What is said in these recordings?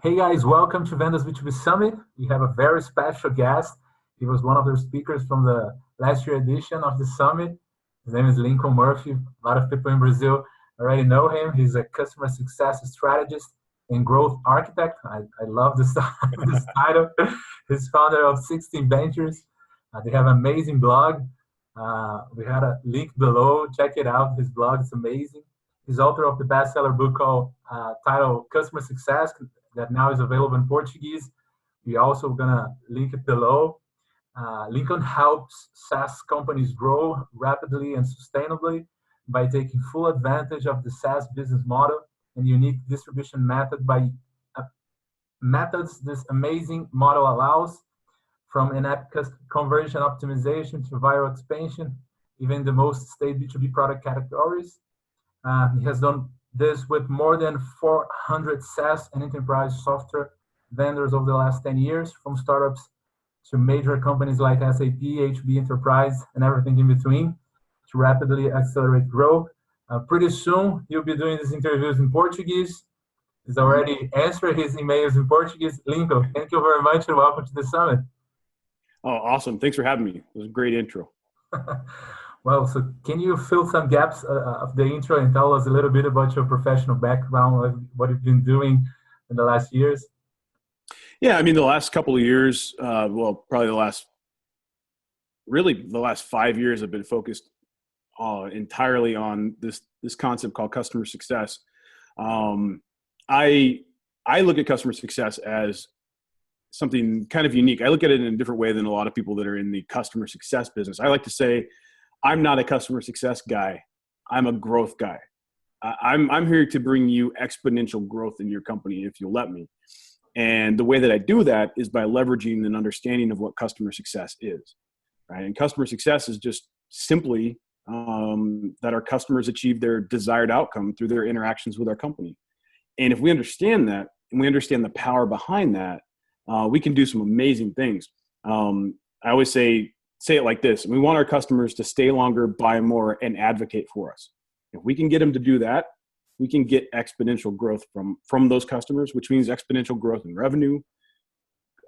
Hey guys, welcome to Vendas B2B Summit. We have a very special guest. He was one of the speakers from the last year edition of the summit. His name is Lincoln Murphy. A lot of people in Brazil already know him. He's a customer success strategist and growth architect. I love this, this title. He's founder of 16 Ventures. They have an amazing blog. We had a link below. Check it out. His blog is amazing. He's author of the bestseller book called titled Customer Success, that now is available in Portuguese. We're also gonna link it below. Lincoln helps SaaS companies grow rapidly and sustainably by taking full advantage of the SaaS business model and unique distribution methods this amazing model allows, from in-app conversion optimization to viral expansion, even the most stayed B2B product categories. He has done this with more than 400 SaaS and enterprise software vendors over the last 10 years, from startups to major companies like SAP, HB Enterprise, and everything in between, to rapidly accelerate growth. Pretty soon, he'll be doing these interviews in Portuguese. He's already answered his emails in Portuguese. Lincoln, thank you very much and welcome to the summit. Oh, awesome. Thanks for having me. It was a great intro. Well, so can you fill some gaps of the intro and tell us a little bit about your professional background, what you've been doing in the last years? Yeah, I mean, the last couple of years, probably the last 5 years have been focused entirely on this concept called customer success. I look at customer success as something kind of unique. I look at it in a different way than a lot of people that are in the customer success business. I like to say, I'm not a customer success guy. I'm a growth guy. I'm here to bring you exponential growth in your company if you'll let me. And the way that I do that is by leveraging an understanding of what customer success is, right? And customer success is just simply that our customers achieve their desired outcome through their interactions with our company. And if we understand that, and we understand the power behind that, we can do some amazing things. I always say it like this: we want our customers to stay longer, buy more, and advocate for us. If we can get them to do that, we can get exponential growth from those customers, which means exponential growth in revenue.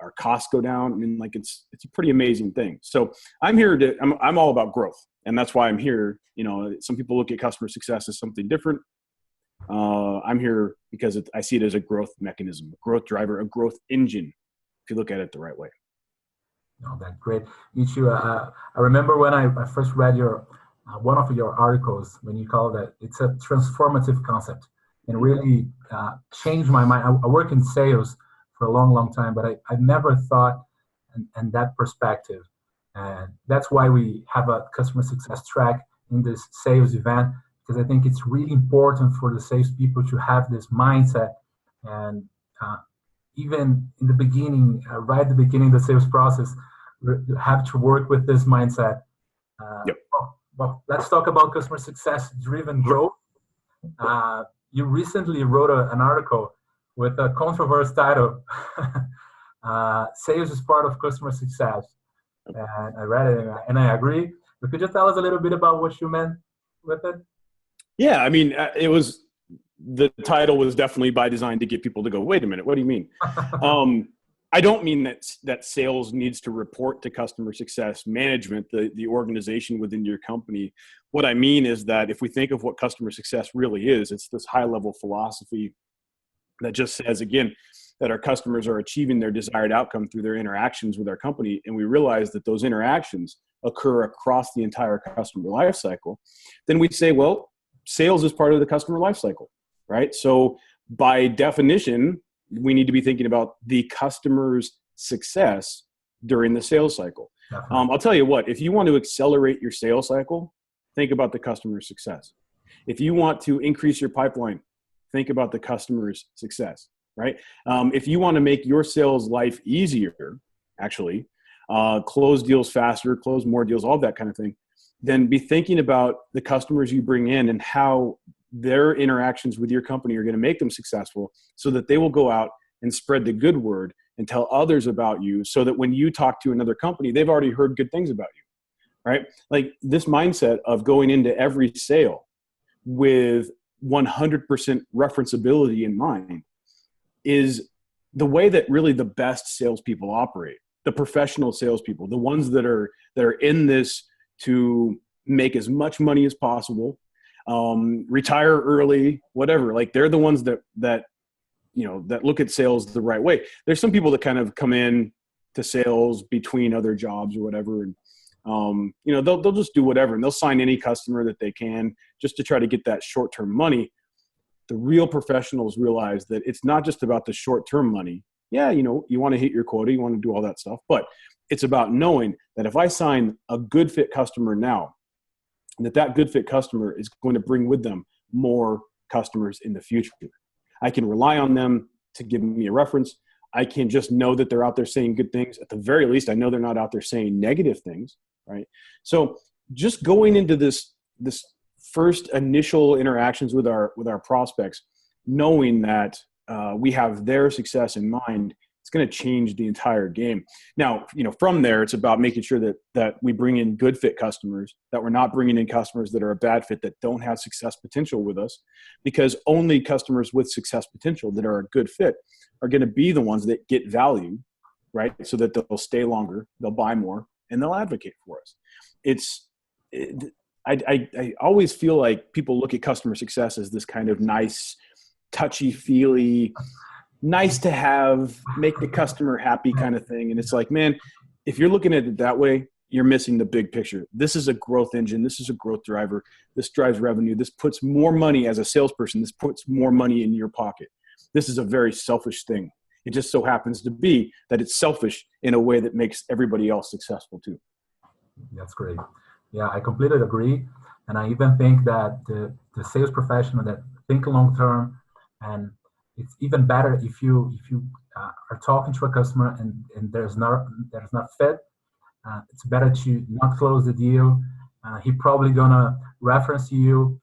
Our costs go down. I mean, like it's a pretty amazing thing. So I'm all about growth, and that's why I'm here. You know, some people look at customer success as something different. I'm here because I see it as a growth mechanism, a growth driver, a growth engine, if you look at it the right way. No, that's great. Michu, I remember when I first read one of your articles, when you call that it's a transformative concept, and really changed my mind. I work in sales for a long time, but I never thought in that perspective. And that's why we have a customer success track in this sales event, because I think it's really important for the salespeople to have this mindset. And even in the beginning, right at the beginning of the sales process, you have to work with this mindset. Yep. Well, let's talk about customer success driven growth. You recently wrote an article with a controversial title, Sales is Part of Customer Success. And I read it and I agree. But could you tell us a little bit about what you meant with it? Yeah, I mean, the title was definitely by design to get people to go, wait a minute, what do you mean? I don't mean that sales needs to report to customer success management, the organization within your company. What I mean is that if we think of what customer success really is, it's this high-level philosophy that just says, again, that our customers are achieving their desired outcome through their interactions with our company, and we realize that those interactions occur across the entire customer lifecycle. Then we say, well, sales is part of the customer lifecycle, right? So by definition, we need to be thinking about the customer's success during the sales cycle. I'll tell you what, if you want to accelerate your sales cycle, think about the customer's success. If you want to increase your pipeline, think about the customer's success, right? If you want to make your sales life easier, actually, close deals faster, close more deals, all that kind of thing, then be thinking about the customers you bring in and how their interactions with your company are going to make them successful, so that they will go out and spread the good word and tell others about you, so that when you talk to another company, they've already heard good things about you, right? Like this mindset of going into every sale with 100% referenceability in mind is the way that really the best salespeople operate, the professional salespeople, the ones that are in this to make as much money as possible, retire early, whatever. Like they're the ones that look at sales the right way. There's some people that kind of come in to sales between other jobs or whatever, and they'll just do whatever, and they'll sign any customer that they can just to try to get that short-term money. The real professionals realize that it's not just about the short-term money. Yeah, you want to hit your quota, you want to do all that stuff, but it's about knowing that if I sign a good fit customer now, that good fit customer is going to bring with them more customers in the future. I can rely on them to give me a reference. I can just know that they're out there saying good things. At the very least, I know they're not out there saying negative things, right? So just going into this first initial interactions with our prospects, knowing that we have their success in mind, it's going to change the entire game. Now, from there, it's about making sure that we bring in good fit customers, that we're not bringing in customers that are a bad fit, that don't have success potential with us, because only customers with success potential that are a good fit are going to be the ones that get value, right? So that they'll stay longer, they'll buy more, and they'll advocate for us. I always feel like people look at customer success as this kind of nice, touchy-feely, nice to have, make the customer happy kind of thing. And it's like, man, if you're looking at it that way, you're missing the big picture. This is a growth engine. This is a growth driver. This drives revenue. This puts more money as a salesperson. This puts more money in your pocket. This is a very selfish thing. It just so happens to be that it's selfish in a way that makes everybody else successful too. That's great. Yeah, I completely agree. And I even think that the sales professional that think long term, and it's even better if you are talking to a customer and there's not fit. It's better to not close the deal. He probably gonna reference you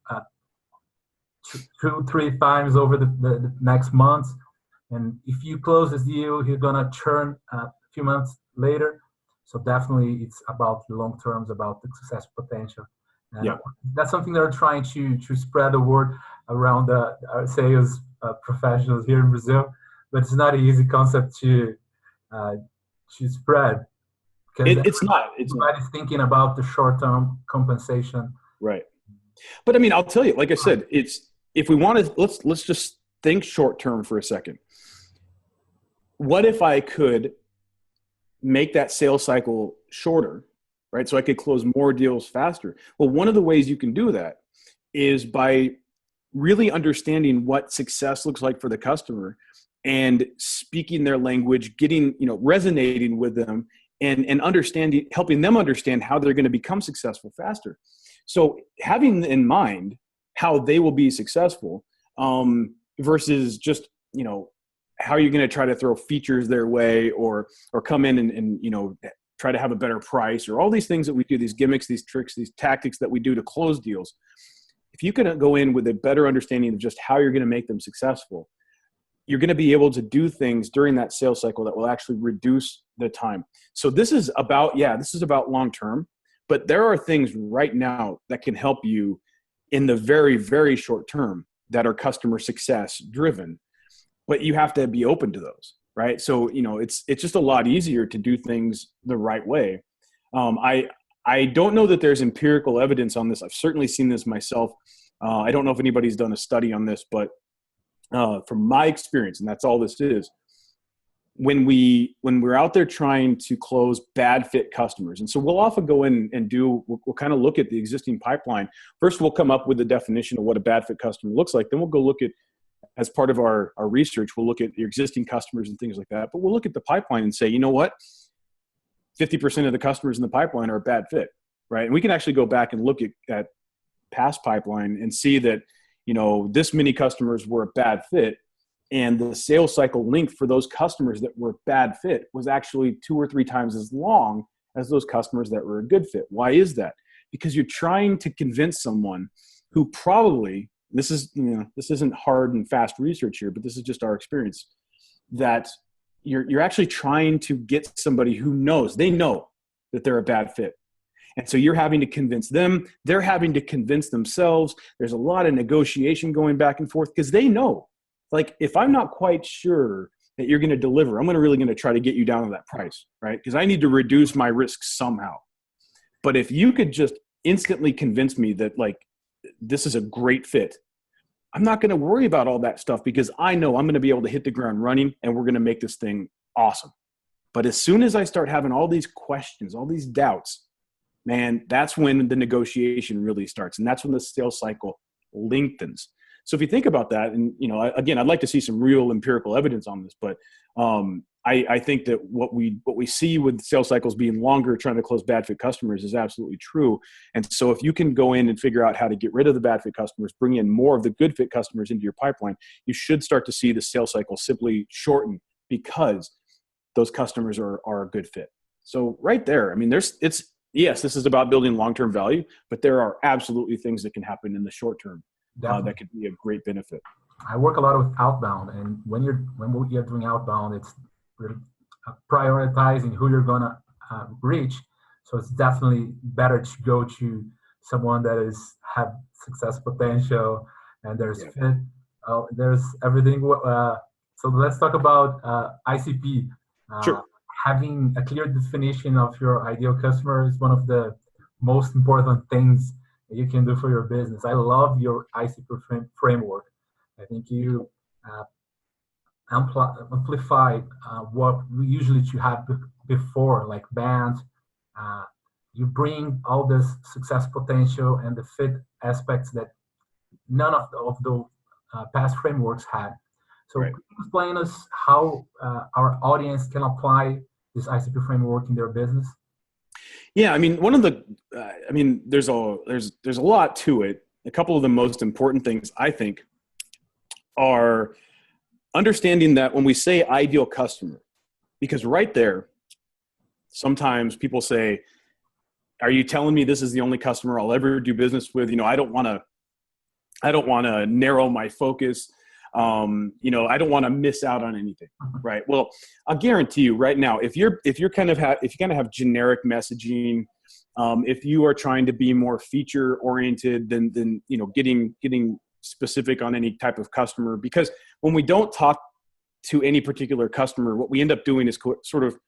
2-3 times over the next month, and if you close this deal, he's gonna churn a few months later. So definitely, it's about the long terms, about the success potential. And that's something that we're trying to spread the word around our sales professionals here in Brazil, but it's not an easy concept to spread. It's not. Everybody's thinking about the short-term compensation, right? But I mean, I'll tell you, like I said, it's if we want to let's just think short-term for a second. What if I could make that sales cycle shorter, right? So I could close more deals faster. Well, one of the ways you can do that is by really understanding what success looks like for the customer and speaking their language, getting, resonating with them and understanding, helping them understand how they're going to become successful faster. So having in mind how they will be successful versus just, how you're going to try to throw features their way or come in and try to have a better price or all these things that we do, these gimmicks, these tricks, these tactics that we do to close deals. If you can go in with a better understanding of just how you're going to make them successful, you're going to be able to do things during that sales cycle that will actually reduce the time. So this is about long-term, but there are things right now that can help you in the very, very short term that are customer success driven, but you have to be open to those, right? So, it's just a lot easier to do things the right way. I don't know that there's empirical evidence on this. I've certainly seen this myself. I don't know if anybody's done a study on this, but from my experience, and that's all this is, when we're out there trying to close bad fit customers, and so we'll often go in and we'll kind of look at the existing pipeline. First, we'll come up with a definition of what a bad fit customer looks like. Then we'll go look at, as part of our research, we'll look at your existing customers and things like that. But we'll look at the pipeline and say, you know what? 50% of the customers in the pipeline are a bad fit, right? And we can actually go back and look at past pipeline and see that, this many customers were a bad fit, and the sales cycle length for those customers that were bad fit was actually 2 or 3 times as long as those customers that were a good fit. Why is that? Because you're trying to convince someone who probably, this isn't hard and fast research here, but this is just our experience, that you're actually trying to get somebody who knows that they're a bad fit. And so you're having to convince them, they're having to convince themselves. There's a lot of negotiation going back and forth because they know, like, if I'm not quite sure that you're going to deliver. I'm really going to try to get you down to that price, right? Because I need to reduce my risk somehow. But if you could just instantly convince me that like this is a great fit, I'm not going to worry about all that stuff because I know I'm going to be able to hit the ground running and we're going to make this thing awesome. But as soon as I start having all these questions, all these doubts, man, that's when the negotiation really starts. And that's when the sales cycle lengthens. So if you think about that, and, you know, again, I'd like to see some real empirical evidence on this, but I think that what we see with sales cycles being longer, trying to close bad fit customers is absolutely true. And so if you can go in and figure out how to get rid of the bad fit customers, bring in more of the good fit customers into your pipeline, you should start to see the sales cycle simply shorten because those customers are a good fit. So right there, I mean, yes, this is about building long-term value, but there are absolutely things that can happen in the short term that could be a great benefit. I work a lot with outbound, and when you're doing outbound, it's really prioritizing who you're gonna reach. So it's definitely better to go to someone that have success potential, and there's fit. There's everything. So let's talk about ICP. Sure. Having a clear definition of your ideal customer is one of the most important things you can do for your business. I love your ICP framework. I think you amplify what we usually to have before, like bands. You bring all this success potential and the fit aspects that none of the past frameworks had. So right. Could you explain us how our audience can apply this ICP framework in their business? Yeah, I mean, there's a lot to it. A couple of the most important things I think are understanding that when we say ideal customer, because right there, sometimes people say, "Are you telling me this is the only customer I'll ever do business with?" You know, I don't want to narrow my focus. You know, I don't want to miss out on anything, right? Well, I'll guarantee you right now, if you kind of have generic messaging, if you are trying to be more feature oriented than you know, getting specific on any type of customer, because when we don't talk to any particular customer, what we end up doing is sort of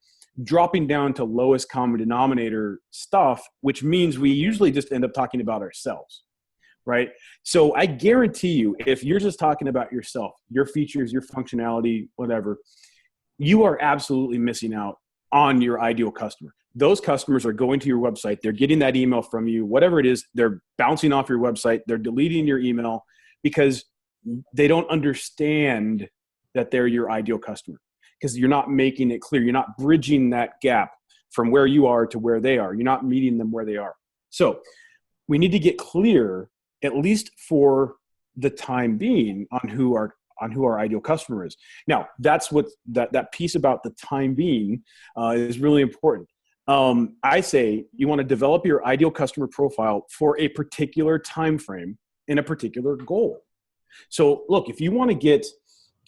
dropping down to lowest common denominator stuff, which means we usually just end up talking about ourselves. Right. So I guarantee you, if you're just talking about yourself, your features, your functionality, whatever, you are absolutely missing out on your ideal customer. Those customers are going to your website. They're getting that email from you, whatever it is. They're bouncing off your website. They're deleting your email because they don't understand that they're your ideal customer, because you're not making it clear. You're not bridging that gap from where you are to where they are. You're not meeting them where they are. So we need to get clear, at least for the time being, on who our ideal customer is. Now, that's what that piece about the time being is really important. I say you want to develop your ideal customer profile for a particular time frame and a particular goal. So, look, if you want to get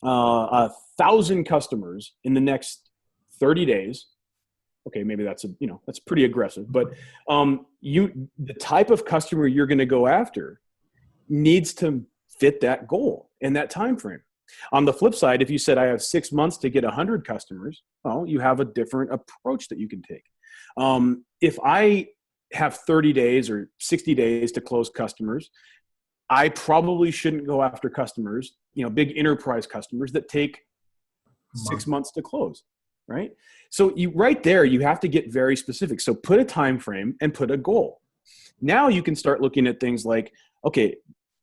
1,000 customers in the next 30 days. Okay, maybe that's pretty aggressive, but the type of customer you're going to go after needs to fit that goal in that time frame. On the flip side, if you said I have 6 months to get 100 customers, well, you have a different approach that you can take. If I have 30 days or 60 days to close customers, I probably shouldn't go after customers, big enterprise customers that take 6 months to close, right? So right there, you have to get very specific. So put a time frame and put a goal. Now you can start looking at things like, okay,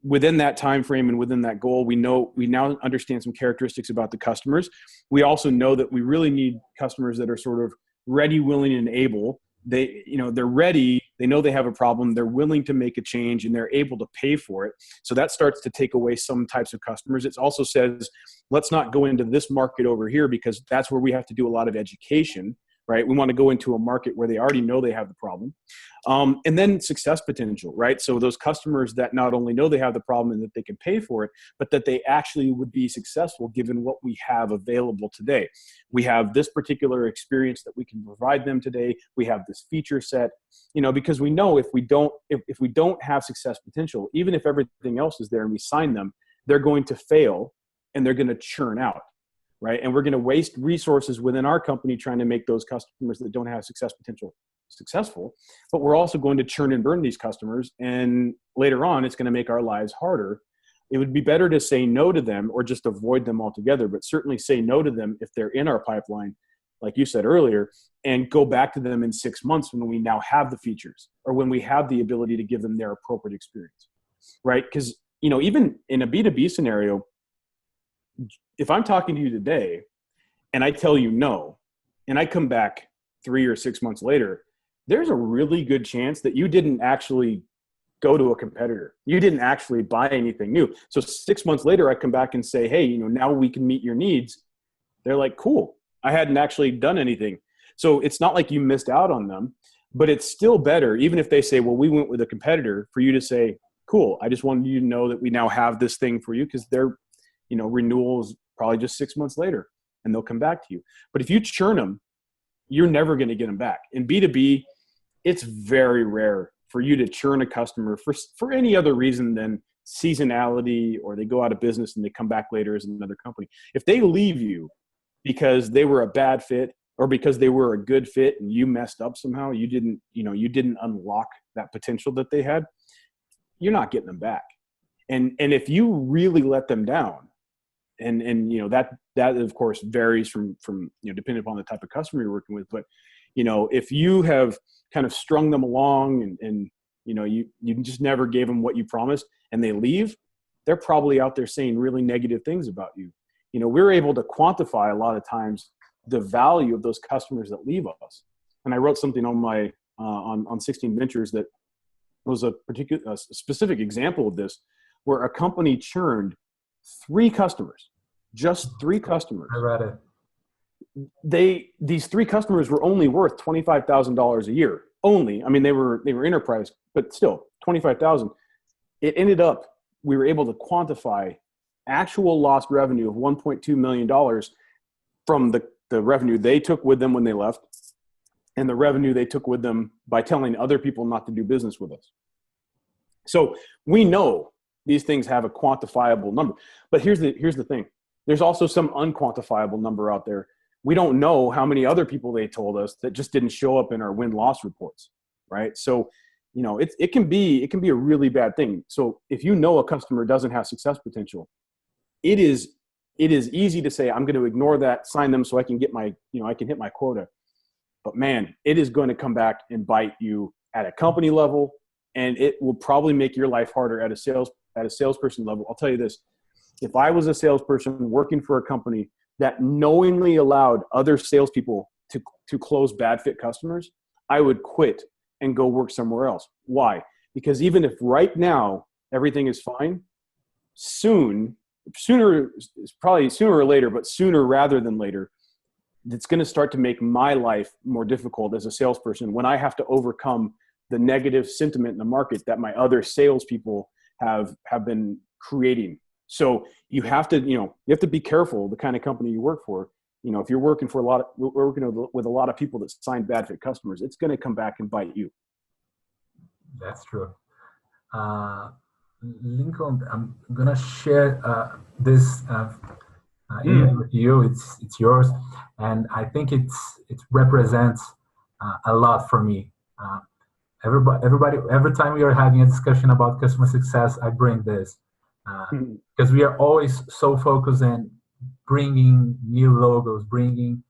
within that time frame and within that goal, we now understand some characteristics about the customers. We also know that we really need customers that are sort of ready, willing, and able. They're ready. They know they have a problem. They're willing to make a change, and they're able to pay for it. So that starts to take away some types of customers. It also says, let's not go into this market over here because that's where we have to do a lot of education, right? We want to go into a market where they already know they have the problem. And then success potential, right? So those customers that not only know they have the problem and that they can pay for it, but that they actually would be successful given what we have available today. We have this particular experience that we can provide them today. We have this feature set, because we know if we don't have success potential, even if everything else is there and we sign them, they're going to fail and they're going to churn out. right? And we're going to waste resources within our company trying to make those customers that don't have success potential successful, but we're also going to churn and burn these customers. And later on, it's going to make our lives harder. It would be better to say no to them or just avoid them altogether, but certainly say no to them if they're in our pipeline, like you said earlier, and go back to them in 6 months when we now have the features or when we have the ability to give them their appropriate experience, right? Because, you know, even in a B2B scenario, if I'm talking to you today and I tell you no, and I come back 3 or 6 months later, there's a really good chance that you didn't actually go to a competitor. You didn't actually buy anything new. So 6 months later, I come back and say, hey, you know, now we can meet your needs. They're like, cool. I hadn't actually done anything. So it's not like you missed out on them, but it's still better, even if they say, well, we went with a competitor, for you to say, cool, I just wanted you to know that we now have this thing for you, because their, you know, renewal is probably just 6 months later and they'll come back to you. But if you churn them, you're never going to get them back. In B2B, it's very rare for you to churn a customer for any other reason than seasonality, or they go out of business and they come back later as another company. If they leave you because they were a bad fit or because they were a good fit and you messed up somehow, you didn't unlock that potential that they had, you're not getting them back. And if you really let them down, and you know, that of course varies from, you know, depending upon the type of customer you're working with, but you know, if you have kind of strung them along and you know, you just never gave them what you promised and they leave, they're probably out there saying really negative things about you. You know, we're able to quantify a lot of times the value of those customers that leave us. And I wrote something on my on 16 Ventures that was a specific example of this, where a company churned 3 customers, just 3 customers. I read it. These 3 customers were only worth $25,000 a year. Only, I mean, they were enterprise, but still $25,000. It ended up, we were able to quantify actual lost revenue of $1.2 million from the revenue they took with them when they left, and the revenue they took with them by telling other people not to do business with us. So we know these things have a quantifiable number, but here's the thing. There's also some unquantifiable number out there. We don't know how many other people they told us that just didn't show up in our win-loss reports, right? So, you know, it can be a really bad thing. So if you know a customer doesn't have success potential, it is easy to say, I'm going to ignore that, sign them so I can get my, you know, I can hit my quota. But man, it is going to come back and bite you at a company level, and it will probably make your life harder at a salesperson level. I'll tell you this. If I was a salesperson working for a company that knowingly allowed other salespeople to close bad fit customers, I would quit and go work somewhere else. Why? Because even if right now everything is fine, sooner or later, but sooner rather than later, it's going to start to make my life more difficult as a salesperson when I have to overcome the negative sentiment in the market that my other salespeople have been creating. So you have to be careful the kind of company you work for. You know, if you're working with a lot of people that sign bad fit customers, it's going to come back and bite you. That's true. Lincoln, I'm gonna share this image with you. It's yours, and I think it represents a lot for me. Everybody, every time we are having a discussion about customer success, I bring this because we are always so focused on bringing new logos, bringing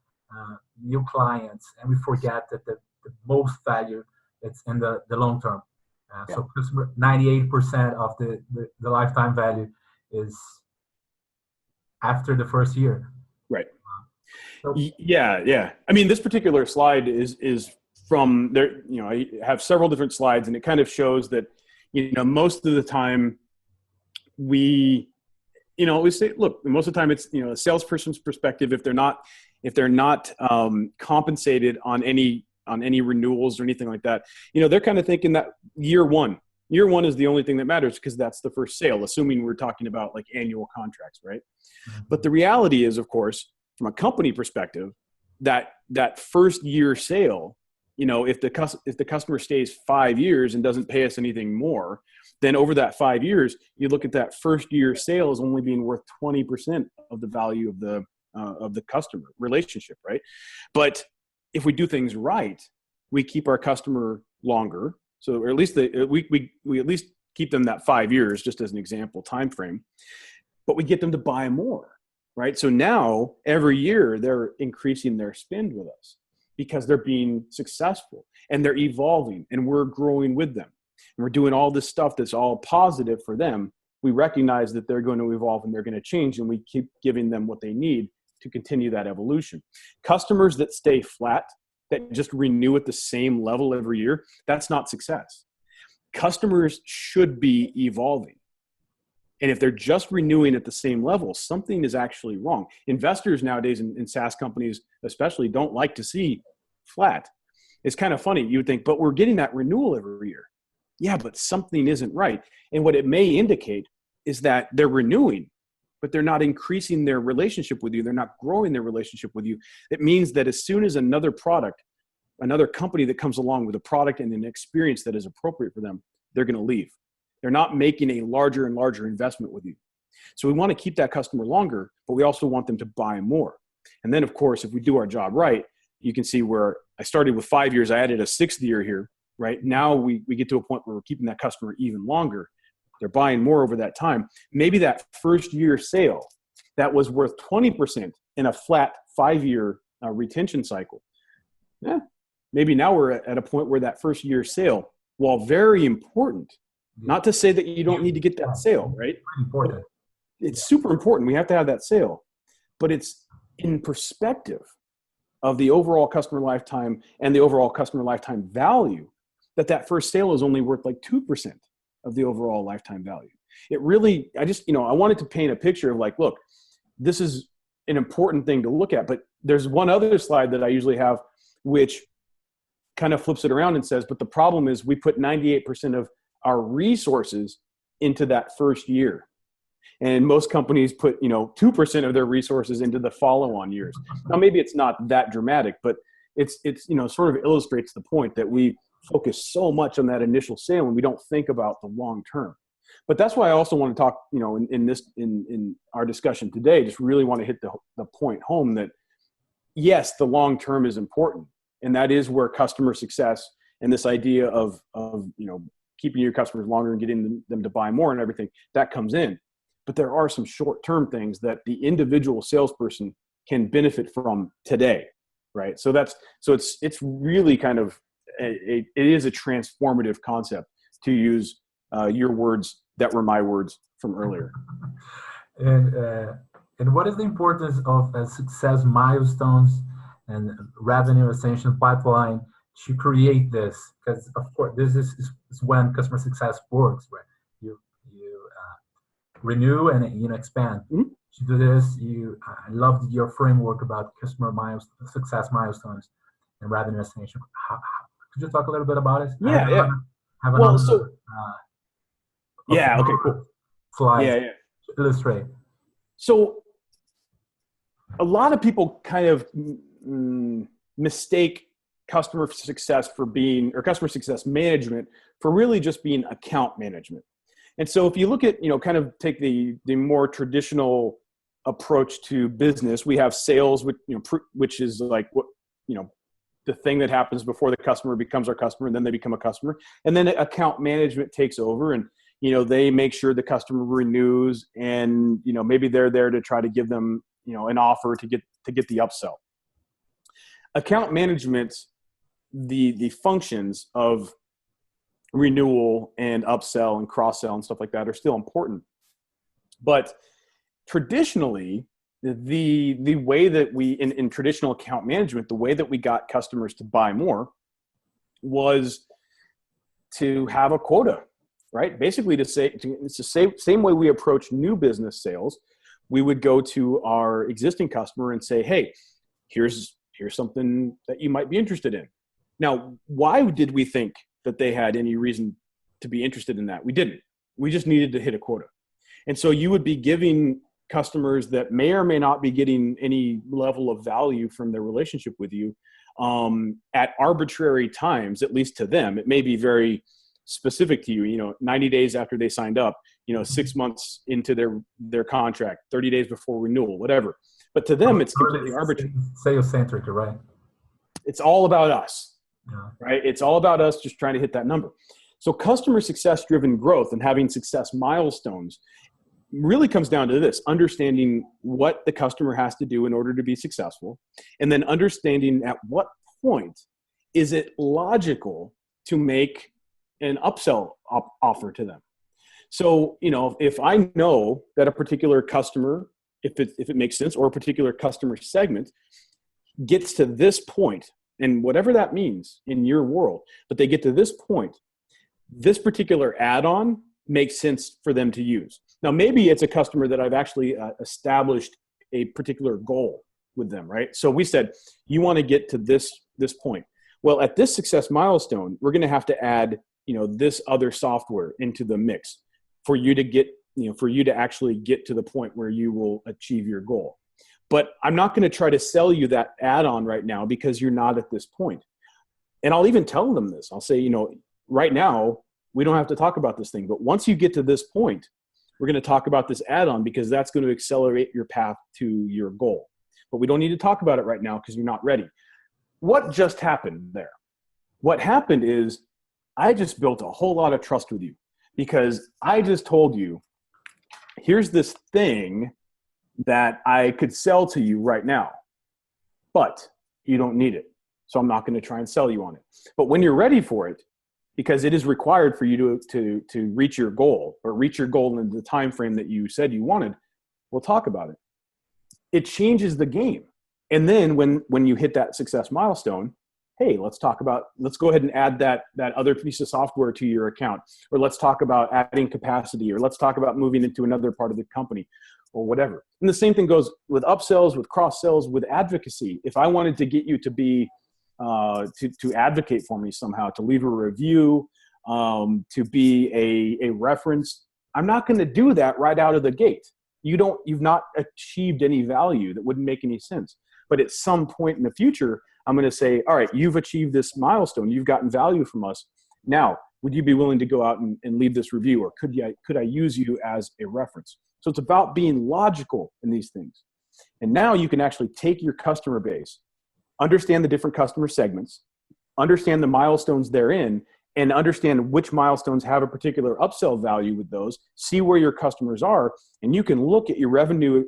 new clients, and we forget that the most value is in the long term. So customer, 98% of the lifetime value is after the first year. Right. Yeah. I mean, this particular slide is from there. You know, I have several different slides, and it kind of shows that, you know, most of the time we say, look, most of the time it's, you know, a salesperson's perspective. If they're not compensated on any renewals or anything like that, you know, they're kind of thinking that year one is the only thing that matters because that's the first sale, assuming we're talking about like annual contracts, right? Mm-hmm. But the reality is, of course, from a company perspective, that first year sale, you know, if the customer stays 5 years and doesn't pay us anything more, then over that 5 years, you look at that first year sale as only being worth 20% of the value of the customer relationship, right? But if we do things right, we keep our customer longer. So, or at least we at least keep them that 5 years, just as an example time frame. But we get them to buy more, right? So now every year they're increasing their spend with us because they're being successful and they're evolving and we're growing with them. And we're doing all this stuff that's all positive for them. We recognize that they're going to evolve and they're going to change, and we keep giving them what they need to continue that evolution. Customers that stay flat, that just renew at the same level every year, that's not success. Customers should be evolving. And if they're just renewing at the same level, something is actually wrong. Investors nowadays in SaaS companies especially don't like to see flat. It's kind of funny. You would think, but we're getting that renewal every year. Yeah, but something isn't right. And what it may indicate is that they're renewing, but they're not increasing their relationship with you. They're not growing their relationship with you. It means that as soon as another product, another company that comes along with a product and an experience that is appropriate for them, they're going to leave. They're not making a larger and larger investment with you. So we want to keep that customer longer, but we also want them to buy more. And then, of course, if we do our job right, you can see where I started with 5 years. I added a 6th year here, right? Now we get to a point where we're keeping that customer even longer. They're buying more over that time. Maybe that first year sale that was worth 20% in a flat 5-year retention cycle. Yeah, maybe now we're at a point where that first year sale, while very important, not to say that you don't need to get that sale, right? Important. It's super important. We have to have that sale, but it's in perspective of the overall customer lifetime and the overall customer lifetime value that first sale is only worth like 2% of the overall lifetime value. It really, I wanted to paint a picture of like, look, this is an important thing to look at, but there's one other slide that I usually have, which kind of flips it around and says, but the problem is we put 98% of our resources into that first year. And most companies put, 2% of their resources into the follow-on years. Now, maybe it's not that dramatic, but it's sort of illustrates the point that we focus so much on that initial sale and we don't think about the long term. But that's why I also want to talk, in our discussion today, just really want to hit the point home that yes, the long term is important. And that is where customer success and this idea of keeping your customers longer and getting them to buy more and everything, that comes in. But there are some short-term things that the individual salesperson can benefit from today, right? So it's really kind of it is a transformative concept, to use your words that were my words from earlier. And what is the importance of success milestones and revenue ascension pipeline to create this? Because of course, this is when customer success works, right? You renew and expand. Mm-hmm. To do this, I loved your framework about customer success milestones and revenue ascension. Could you talk a little bit about it? Yeah. Okay, cool. Slides to illustrate. So a lot of people kind of mistake customer success customer success management for really just being account management. And so if you look at, kind of take the more traditional approach to business, we have sales, which is like what, the thing that happens before the customer becomes our customer, and then they become a customer. And then account management takes over, and, they make sure the customer renews, and, maybe they're there to try to give them, an offer to get the upsell. Account management, the functions of renewal and upsell and cross-sell and stuff like that are still important. But traditionally, the way that we, in traditional account management, the way that we got customers to buy more was to have a quota, right? Basically it's the same way we approach new business sales. We would go to our existing customer and say, hey, here's something that you might be interested in. Now, why did we think that they had any reason to be interested in that? We didn't. We just needed to hit a quota. And so you would be giving customers that may or may not be getting any level of value from their relationship with you at arbitrary times, at least to them. It may be very specific to you, 90 days after they signed up, 6 months into their contract, 30 days before renewal, whatever. But to them, it's completely arbitrary. Sales-centric, right? It's all about us, Yeah. right? It's all about us just trying to hit that number. So customer success-driven growth and having success milestones really comes down to this: understanding what the customer has to do in order to be successful, and then understanding at what point is it logical to make an upsell offer to them. So, if I know that a particular customer, if it makes sense, or a particular customer segment gets to this point, and whatever that means in your world, but they get to this point, this particular add-on makes sense for them to use. Now, maybe it's a customer that I've actually established a particular goal with them, right? So we said, you want to get to this point. Well, at this success milestone, we're going to have to add, this other software into the mix for you to get, for you to actually get to the point where you will achieve your goal. But I'm not going to try to sell you that add-on right now because you're not at this point. And I'll even tell them this. I'll say, right now, we don't have to talk about this thing. But once you get to this point, we're going to talk about this add-on because that's going to accelerate your path to your goal. But we don't need to talk about it right now because you're not ready. What just happened there? What happened is I just built a whole lot of trust with you because I just told you, here's this thing that I could sell to you right now, but you don't need it. So I'm not going to try and sell you on it. But when you're ready for it, because it is required for you to reach your goal or reach your goal in the time frame that you said you wanted, we'll talk about it. It changes the game. And then when you hit that success milestone, hey, let's go ahead and add that other piece of software to your account, or let's talk about adding capacity, or let's talk about moving into another part of the company or whatever. And the same thing goes with upsells, with cross sells, with advocacy. If I wanted to get you to be to advocate for me somehow, to leave a review, to be a reference, I'm not going to do that right out of the gate. You've not achieved any value. That wouldn't make any sense. But at some point in the future, I'm going to say, all right, you've achieved this milestone. You've gotten value from us. Now, would you be willing to go out and leave this review, or could I use you as a reference? So it's about being logical in these things. And now you can actually take your customer base, understand the different customer segments, understand the milestones they're in, and understand which milestones have a particular upsell value with those, see where your customers are, and you can look at your revenue,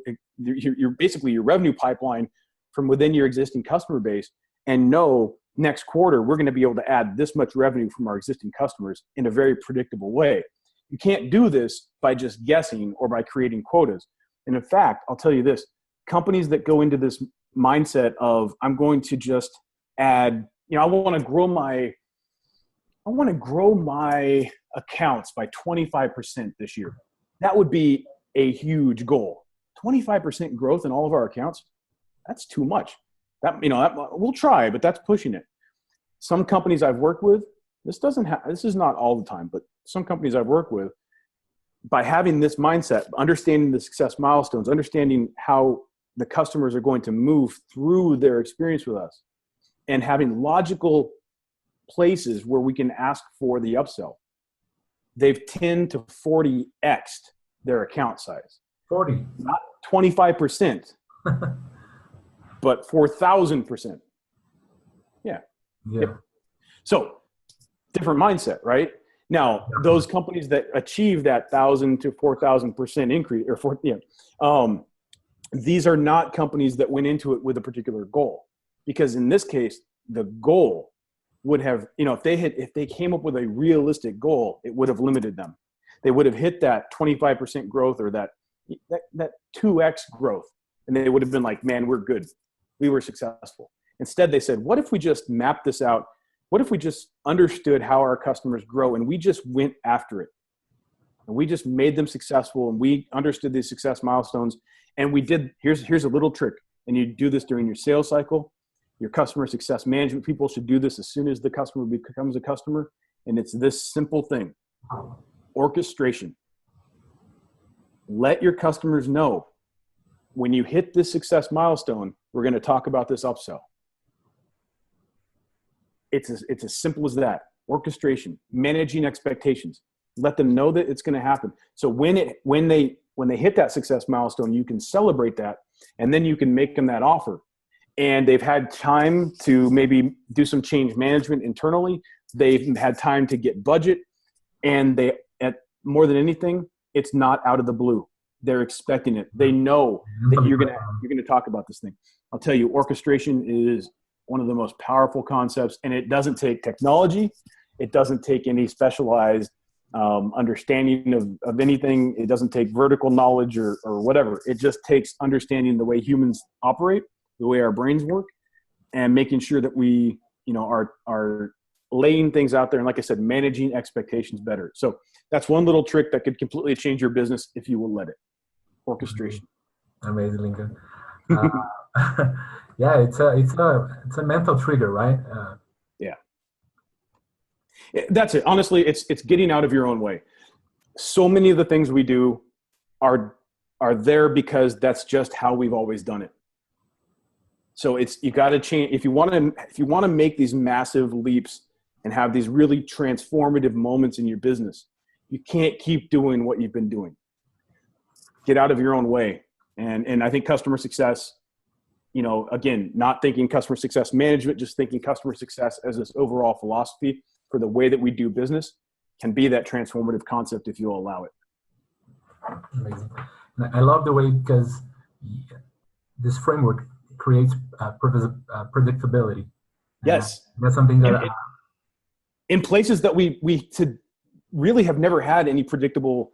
basically your revenue pipeline from within your existing customer base and know next quarter we're going to be able to add this much revenue from our existing customers in a very predictable way. You can't do this by just guessing or by creating quotas. And in fact, I'll tell you this, companies that go into this mindset of I'm going to just add, I want to grow my accounts by 25% this year. That would be a huge goal. 25% growth in all of our accounts, that's too much. That we'll try, but that's pushing it. Some companies I've worked with, this is not all the time, but some companies I've worked with, by having this mindset, understanding the success milestones, understanding how the customers are going to move through their experience with us, and having logical places where we can ask for the upsell, they've 10 to 40x'd their account size. 40. Not 25%, but 4,000%. Yeah. Yep. So different mindset, right? Now, those companies that achieve that 1,000 to 4,000% increase, these are not companies that went into it with a particular goal, because in this case, the goal would have, if they came up with a realistic goal, it would have limited them. They would have hit that 25% growth or that 2x growth, and they would have been like, man, we're good. We were successful. Instead, they said, what if we just mapped this out? What if we just understood how our customers grow and we just went after it? And we just made them successful, and we understood these success milestones. And we did, here's a little trick. And you do this during your sales cycle. Your customer success management people should do this as soon as the customer becomes a customer. And it's this simple thing: orchestration. Let your customers know when you hit this success milestone, we're going to talk about this upsell. It's as simple as that. Orchestration, managing expectations. Let them know that it's going to happen. So when they hit that success milestone, you can celebrate that And then you can make them that offer. And they've had time to maybe do some change management internally. They've had time to get budget. And more than anything, it's not out of the blue. They're expecting it. They know that you're gonna talk about this thing. I'll tell you, orchestration is one of the most powerful concepts, and it doesn't take technology. It doesn't take any specialized understanding of anything. It doesn't take vertical knowledge or whatever. It just takes understanding the way humans operate, the way our brains work, and making sure that we, are laying things out there. And like I said, managing expectations better. So that's one little trick that could completely change your business if you will let it. Orchestration. Amazing, Lincoln. Yeah, it's a mental trigger, right? Yeah. That's it. Honestly, it's getting out of your own way. So many of the things we do are there because that's just how we've always done it. So you got to change. If you want to make these massive leaps and have these really transformative moments in your business, you can't keep doing what you've been doing. Get out of your own way. And I think customer success, again, not thinking customer success management, just thinking customer success as this overall philosophy for the way that we do business can be that transformative concept if you'll allow it. Amazing. I love the way, because this framework creates predictability. Yes. That's something that in places that we really have never had any predictable,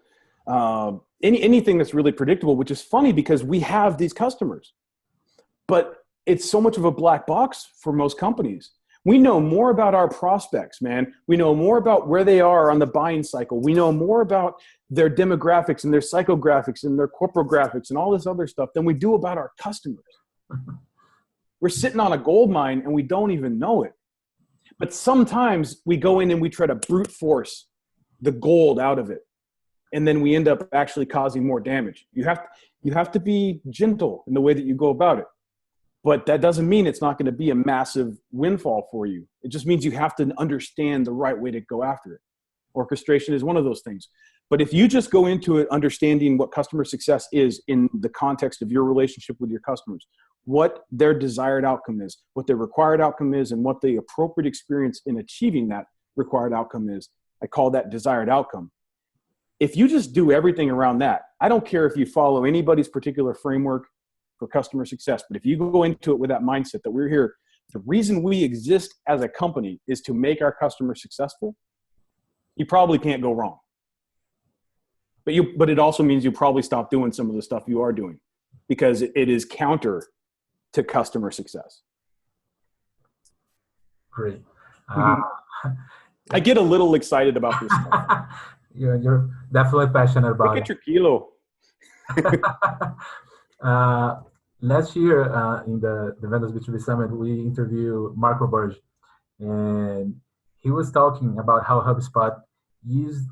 anything that's really predictable, which is funny because we have these customers, but it's so much of a black box for most companies. We know more about our prospects, man. We know more about where they are on the buying cycle. We know more about their demographics and their psychographics and their corporographics and all this other stuff than we do about our customers. We're sitting on a gold mine and we don't even know it. But sometimes we go in and we try to brute force the gold out of it. And then we end up actually causing more damage. You have to be gentle in the way that you go about it. But that doesn't mean it's not going to be a massive windfall for you. It just means you have to understand the right way to go after it. Orchestration is one of those things. But if you just go into it understanding what customer success is in the context of your relationship with your customers, what their desired outcome is, what their required outcome is, and what the appropriate experience in achieving that required outcome is, I call that desired outcome. If you just do everything around that, I don't care if you follow anybody's particular framework for customer success, but if you go into it with that mindset that we're here, the reason we exist as a company is to make our customers successful, you probably can't go wrong. But it also means you probably stop doing some of the stuff you are doing because it is counter to customer success. Great. I get a little excited about this stuff. You're definitely passionate about it. Look at your kilo. Last year in the Vendas B2B Summit, we interviewed Mark Roberge, and he was talking about how HubSpot used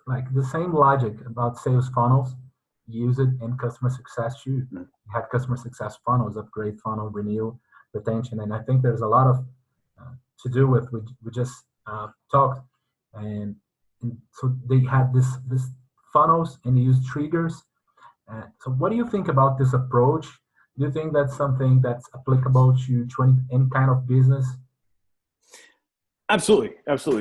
like the same logic about sales funnels, use it in customer success too. You have customer success funnels, upgrade funnel, renew, retention, and I think there's a lot of to do with we just talked, and so they had this funnels and they use triggers. So what do you think about this approach? Do you think that's something that's applicable to any kind of business? Absolutely.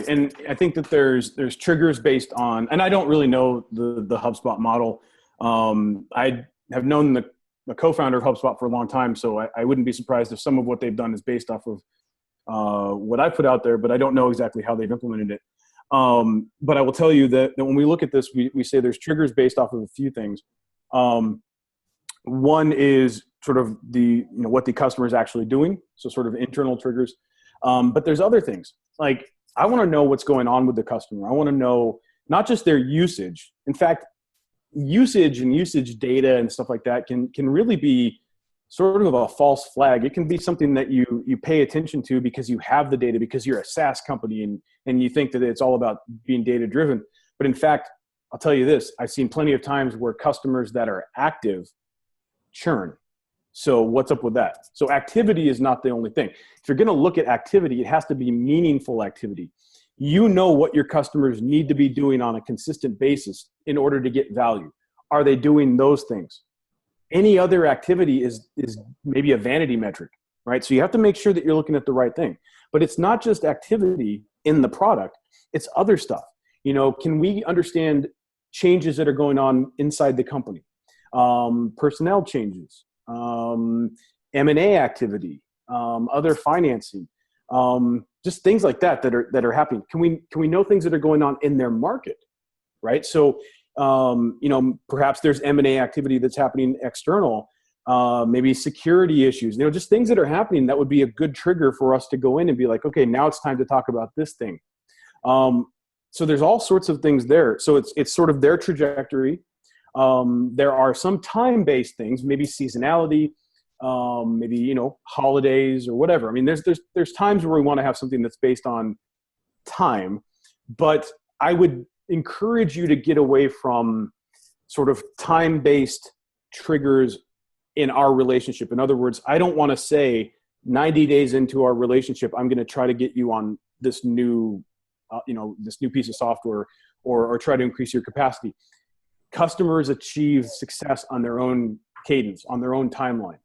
And I think that there's triggers based on, and I don't really know the HubSpot model. I have known the co-founder of HubSpot for a long time, so I wouldn't be surprised if some of what they've done is based off of what I put out there, but I don't know exactly how they've implemented it. But I will tell you that when we look at this, we say there's triggers based off of a few things. One is sort of what the customer is actually doing. So sort of internal triggers. But there's other things like, I want to know what's going on with the customer. I want to know not just their usage. In fact, usage and usage data and stuff like that can really be sort of a false flag. It can be something that you pay attention to because you have the data, because you're a SaaS company and you think that it's all about being data driven. But in fact, I'll tell you this, I've seen plenty of times where customers that are active churn. So what's up with that? So activity is not the only thing. If you're going to look at activity, it has to be meaningful activity. You know what your customers need to be doing on a consistent basis in order to get value. Are they doing those things? Any other activity is maybe a vanity metric, right? So you have to make sure that you're looking at the right thing. But it's not just activity in the product, it's other stuff. Can we understand changes that are going on inside the company? Personnel changes, M&A activity, other financing, just things like that are happening. Can we know things that are going on in their market, right? So, perhaps there's M&A activity that's happening external, maybe security issues, just things that are happening that would be a good trigger for us to go in and be like, okay, now it's time to talk about this thing. So there's all sorts of things there. So it's sort of their trajectory. There are some time-based things, maybe seasonality, maybe, holidays or whatever. I mean, there's times where we want to have something that's based on time, but I would encourage you to get away from sort of time-based triggers in our relationship. In other words, I don't want to say 90 days into our relationship, I'm going to try to get you on this new, this new piece of software or try to increase your capacity. Customers achieve success on their own cadence, on their own timeline.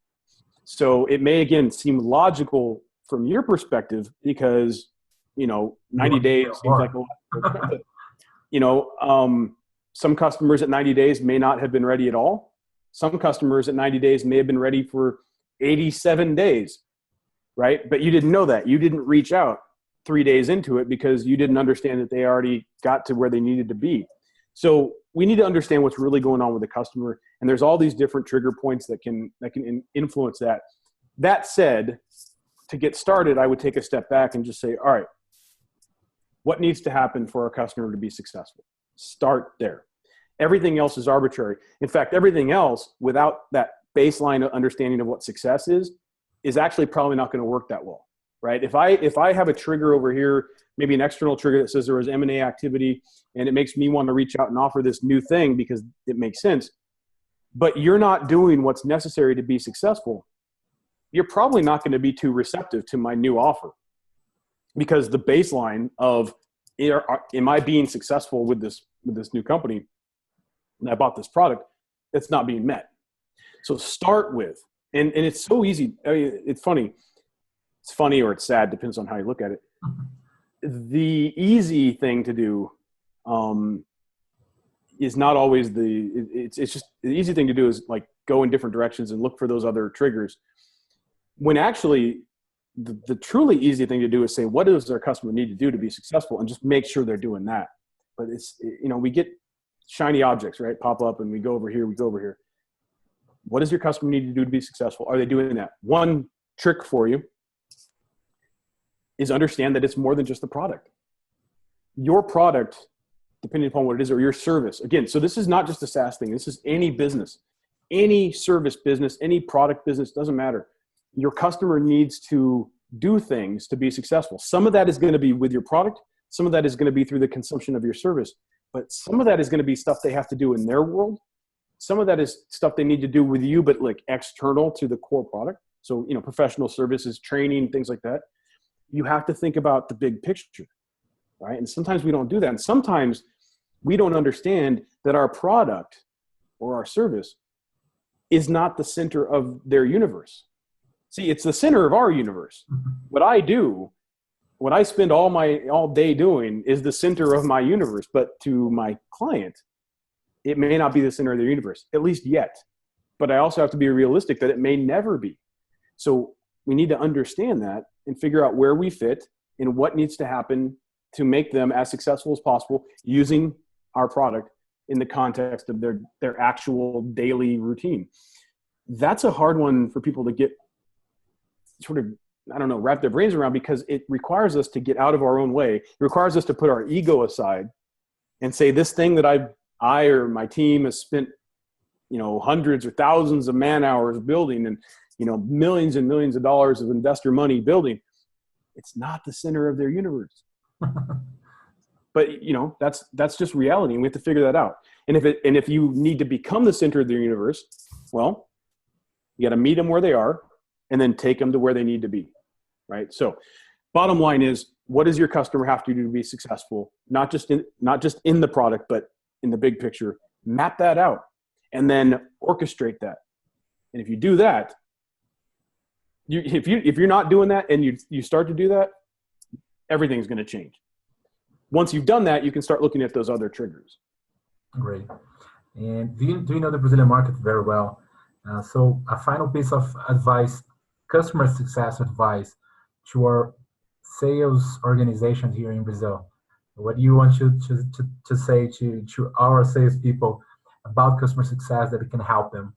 So it may, again, seem logical from your perspective because, 90 days seems like a lot. Some customers at 90 days may not have been ready at all. Some customers at 90 days may have been ready for 87 days, right? But you didn't know that. You didn't reach out 3 days into it because you didn't understand that they already got to where they needed to be. So we need to understand what's really going on with the customer. And there's all these different trigger points that can influence that. That said, to get started, I would take a step back and just say, all right, what needs to happen for our customer to be successful? Start there. Everything else is arbitrary. In fact, everything else without that baseline understanding of what success is actually probably not going to work that well, right? If I have a trigger over here, maybe an external trigger that says there was M&A activity and it makes me want to reach out and offer this new thing because it makes sense, but you're not doing what's necessary to be successful, you're probably not going to be too receptive to my new offer because the baseline of am I being successful with this new company and I bought this product, it's not being met. So start with, and it's so easy. I mean, it's funny or it's sad, depends on how you look at it. The easy thing to do is not always it's just the easy thing to do is like go in different directions and look for those other triggers. When actually the truly easy thing to do is say, what does our customer need to do to be successful, and just make sure they're doing that. But we get shiny objects, right? Pop up and we go over here, we go over here. What does your customer need to do to be successful? Are they doing that? One trick for you is understand that it's more than just the product. Your product, depending upon what it is, or your service. Again, so this is not just a SaaS thing. This is any business, any service business, any product business, doesn't matter. Your customer needs to do things to be successful. Some of that is going to be with your product. Some of that is going to be through the consumption of your service. But some of that is going to be stuff they have to do in their world. Some of that is stuff they need to do with you, but like external to the core product. So, professional services, training, things like that. You have to think about the big picture, right? And sometimes we don't do that. And sometimes we don't understand that our product or our service is not the center of their universe. See, it's the center of our universe. What I do, what I spend all day doing is the center of my universe. But to my client, it may not be the center of their universe, at least yet. But I also have to be realistic that it may never be. So we need to understand that and figure out where we fit and what needs to happen to make them as successful as possible using our product in the context of their actual daily routine. That's a hard one for people to get sort of, wrap their brains around, because it requires us to get out of our own way. It requires us to put our ego aside and say, this thing that I or my team has spent, hundreds or thousands of man hours building and, millions and millions of dollars of investor money building, it's not the center of their universe. But, that's just reality, and we have to figure that out. And if you need to become the center of their universe, well, you got to meet them where they are and then take them to where they need to be, right? So bottom line is, what does your customer have to do to be successful? Not just in the product, but in the big picture. Map that out and then orchestrate that. And if you do that, if you're not doing that and you start to do that, everything's going to change. Once you've done that, you can start looking at those other triggers. Great. And do you know the Brazilian market very well? So a final piece of advice, customer success advice to our sales organization here in Brazil. What do you want to say to our salespeople about customer success that it can help them?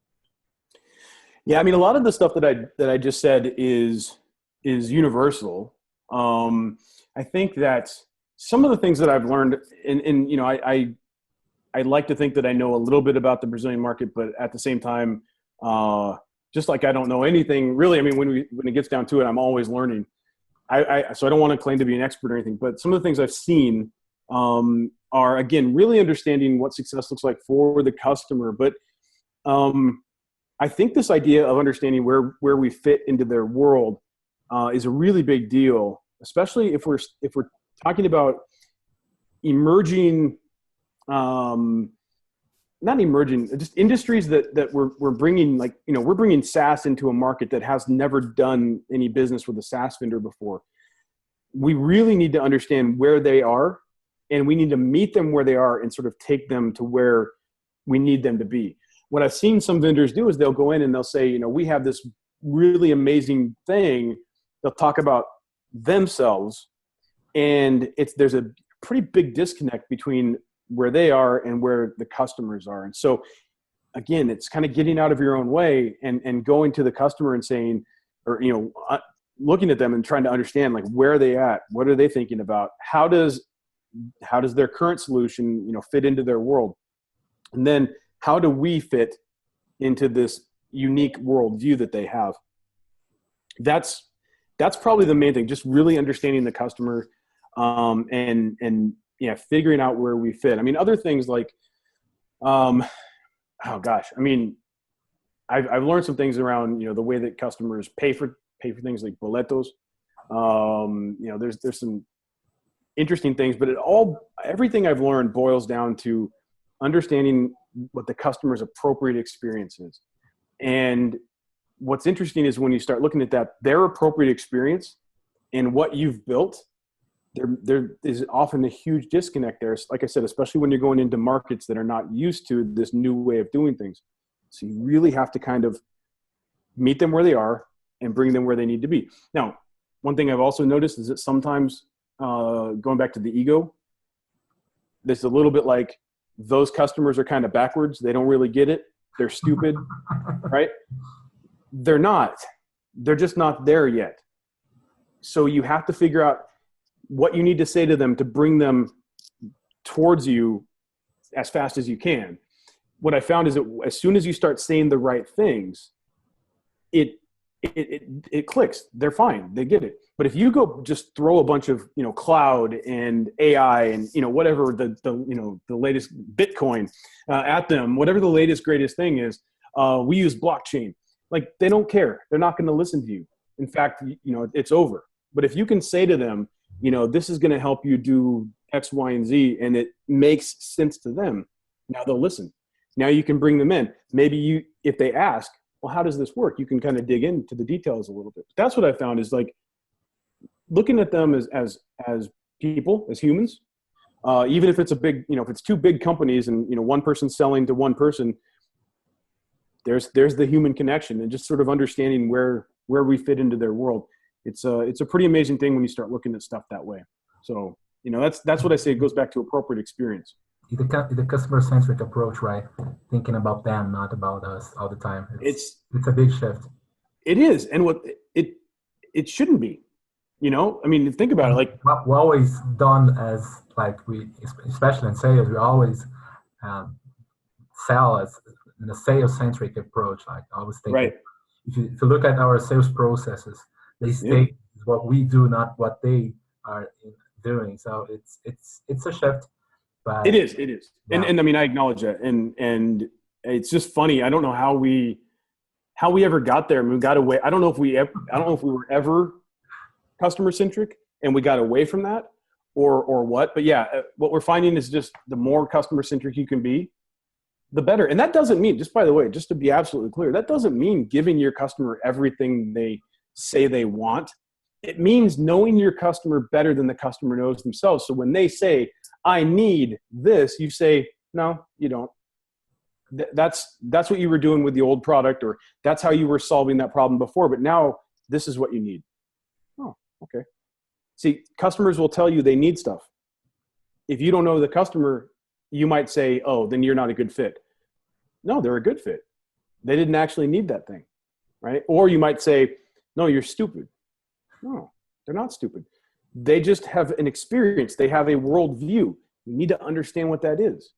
Yeah, I mean, a lot of the stuff that I just said is universal. I think that some of the things that I've learned, and you know, I like to think that I know a little bit about the Brazilian market, but at the same time, just like I don't know anything really. I mean, when it gets down to it, I'm always learning. So I don't want to claim to be an expert or anything, but some of the things I've seen are, again, really understanding what success looks like for the customer. But I think this idea of understanding where we fit into their world is a really big deal, especially if we're talking about emerging, not emerging, just industries that we're bringing, like, you know, we're bringing SaaS into a market that has never done any business with a SaaS vendor before. We really need to understand where they are, and we need to meet them where they are and sort of take them to where we need them to be. What I've seen some vendors do is they'll go in and they'll say, you know, we have this really amazing thing. They'll talk about themselves, and there's a pretty big disconnect between where they are and where the customers are. And so again, it's kind of getting out of your own way and going to the customer and saying, or, you know, looking at them and trying to understand, like, where are they at? What are they thinking about? How does their current solution, you know, fit into their world? And then how do we fit into this unique worldview that they have? That's probably the main thing, just really understanding the customer, and yeah, figuring out where we fit. I mean, other things like, oh gosh, I mean, I've learned some things around, you know, the way that customers pay for things like boletos. You know, there's some interesting things, but everything I've learned boils down to understanding what the customer's appropriate experience is. And what's interesting is when you start looking at that, their appropriate experience and what you've built, there is often a huge disconnect there. Like I said, especially when you're going into markets that are not used to this new way of doing things. So you really have to kind of meet them where they are and bring them where they need to be. Now, one thing I've also noticed is that sometimes, going back to the ego, there's a little bit like those customers are kind of backwards. They don't really get it. They're stupid, right? They're not. They're just not there yet. So you have to figure out what you need to say to them to bring them towards you as fast as you can. What I found is that as soon as you start saying the right things, it clicks. They're fine. They get it. But if you go just throw a bunch of, you know, cloud and AI and, you know, whatever the you know, the latest Bitcoin at them, whatever the latest greatest thing is, we use blockchain. Like, they don't care. They're not going to listen to you. In fact, you know, it's over. But if you can say to them, you know, this is going to help you do X, Y, and Z, and it makes sense to them, now they'll listen. Now you can bring them in. Maybe if they ask, well, how does this work? You can kind of dig into the details a little bit. That's what I found is, like, looking at them as people, as humans, even if it's a big, you know, if it's two big companies and, you know, one person selling to one person, there's the human connection, and just sort of understanding where we fit into their world. It's a pretty amazing thing when you start looking at stuff that way. So, you know, that's what I say. It goes back to appropriate experience. The customer-centric approach, right? Thinking about them, not about us all the time. It's a big shift. It is, and what it shouldn't be. You know, I mean, think about it. Like, we're always done as, like, especially in sales, we always sell as in a sales-centric approach. Like, I always think, right. If you look at our sales processes, they state what we do, not what they are doing. So it's a shift. But it is. Yeah. And I mean, I acknowledge that. And it's just funny. I don't know how we ever got there. I mean, we got away. I don't know if we were ever customer centric and we got away from that or what. But yeah, what we're finding is just the more customer centric you can be, the better. And that doesn't mean, just by the way, just to be absolutely clear, that doesn't mean giving your customer everything they say they want. It means knowing your customer better than the customer knows themselves. So when they say, I need this, you say, no, you don't. That's what you were doing with the old product, or that's how you were solving that problem before. But now this is what you need. Oh, okay. See, customers will tell you they need stuff. If you don't know the customer, you might say, oh, then you're not a good fit. No, they're a good fit. They didn't actually need that thing, right? Or you might say, no, you're stupid. No, they're not stupid. They just have an experience. They have a worldview. You need to understand what that is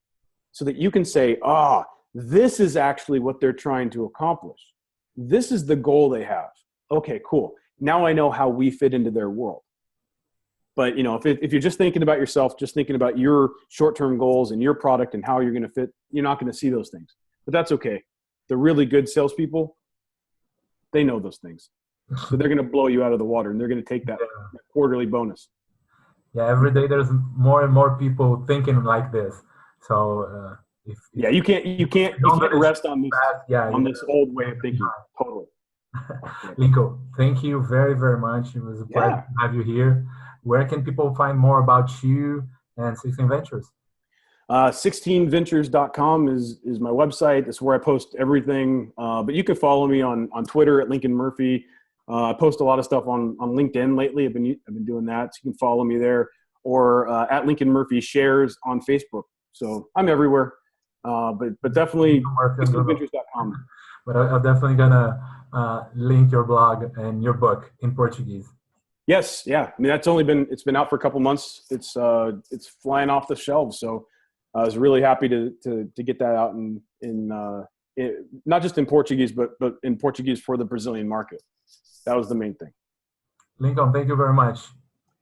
so that you can say, this is actually what they're trying to accomplish. This is the goal they have. Okay, cool. Now I know how we fit into their world. But, if you're just thinking about yourself, just thinking about your short-term goals and your product and how you're going to fit, you're not going to see those things. But that's okay. The really good salespeople, they know those things. So they're going to blow you out of the water, and they're going to take that quarterly bonus. Yeah, every day there's more and more people thinking like this. So you can't rest on this old way of thinking. Totally. Lincoln, thank you very, very much. It was a pleasure to have you here. Where can people find more about you and 16 Ventures? 16ventures.com is my website. It's where I post everything. But you can follow me on Twitter at Lincoln Murphy. I post a lot of stuff on LinkedIn lately. I've been doing that. So you can follow me there, or at Lincoln Murphy Shares on Facebook. So I'm everywhere. But definitely 16ventures.com. But I'm definitely gonna link your blog and your book in Portuguese. Yes, yeah. I mean, it's been out for a couple months. It's flying off the shelves. So I was really happy to get that out in not just in Portuguese, but in Portuguese for the Brazilian market. That was the main thing. Lincoln, thank you very much.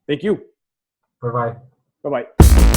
Thank you. Bye-bye. Bye-bye.